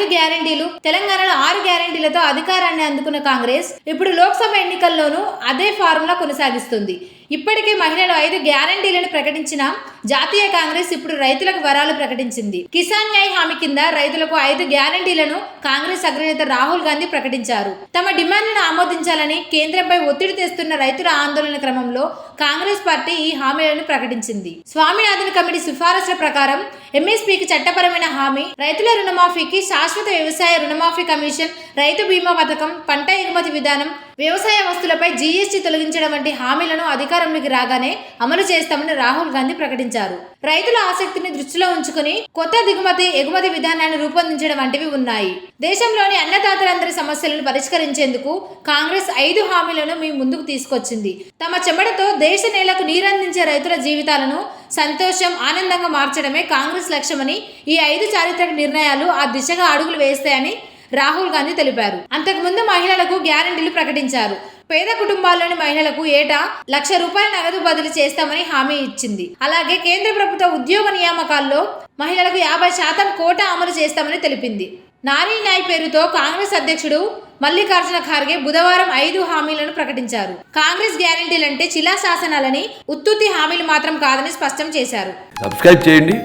5 గ్యారెంటీలు, తెలంగాణలో 6 గ్యారెంటీలతో అధికారాన్ని అందుకున్న కాంగ్రెస్ ఇప్పుడు లోక్సభ ఎన్నికల్లోనూ అదే ఫార్ములా కొనసాగిస్తుంది. ఇప్పటికే మహిళలు 5 గ్యారెంటీలను ప్రకటించిన జాతీయ కాంగ్రెస్ ఇప్పుడు రైతులకు వరాలు ప్రకటించింది. కిసాన్ న్యాయ్ హామీ కింద రైతులకు 5 గ్యారెంటీలను కాంగ్రెస్ అగ్రనేత రాహుల్ గాంధీ ప్రకటించారు. తమ డిమాండ్లను ఆమోదించాలని కేంద్రంపై ఒత్తిడి తెస్తున్న రైతుల ఆందోళన క్రమంలో కాంగ్రెస్ పార్టీ ఈ హామీలను ప్రకటించింది. స్వామినాథన్ కమిటీ సిఫారసుల ప్రకారం ఎంఎస్పీకి చట్టపరమైన హామీ, రైతుల రుణమాఫీకి శాశ్వత వ్యవసాయ రుణమాఫీ కమిషన్, రైతు బీమా పథకం, పంట ఎగుమతి విధానం, వ్యవసాయ వస్తువులపై జీఎస్టీ తొలగించడం వంటి హామీలను అధికారంలోకి రాగానే అమలు చేస్తామని రాహుల్ గాంధీ ప్రకటించారు. రైతుల ఆసక్తిని దృష్టిలో ఉంచుకుని కొత్త దిగుమతి ఎగుమతి విధానాన్ని రూపొందించడం వంటివి ఉన్నాయి. దేశంలోని అన్నదాతలందరి సమస్యలను పరిష్కరించేందుకు కాంగ్రెస్ 5 హామీలను మీ ముందుకు తీసుకొచ్చింది. తమ చెమటతో దేశ నేలకు నీరందించే రైతుల జీవితాలను సంతోషం, ఆనందంగా మార్చడమే కాంగ్రెస్ లక్ష్యమని ఈ 5 చారిత్రక నిర్ణయాలు ఆ దిశగా అడుగులు వేస్తాయని రాహుల్ గాంధీ తెలిపారు. అంతకుముందు మహిళలకు గ్యారెంటీలు ప్రకటించారు. పేద కుటుంబాల్లోని మహిళలకు ఏటా ₹1,00,000 నగదు బదిలీ చేస్తామని హామీ ఇచ్చింది. అలాగే కేంద్ర ప్రభుత్వ ఉద్యోగ నియామకాల్లో మహిళలకు 50% కోటా అమలు చేస్తామని తెలిపింది. నారీ న్యాయ్ పేరుతో కాంగ్రెస్ అధ్యక్షుడు మల్లికార్జున ఖార్గే బుధవారం 5 హామీలను ప్రకటించారు. కాంగ్రెస్ గ్యారెంటీలంటే శిలాశాసనాలని, ఉత్తుత్తి హామీలు మాత్రం కాదని స్పష్టం చేశారు. సబ్స్క్రైబ్ చేయండి.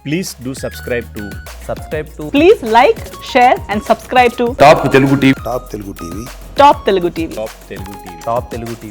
Please do subscribe to. Please like, share and subscribe to top Telugu TV. Top Telugu TV.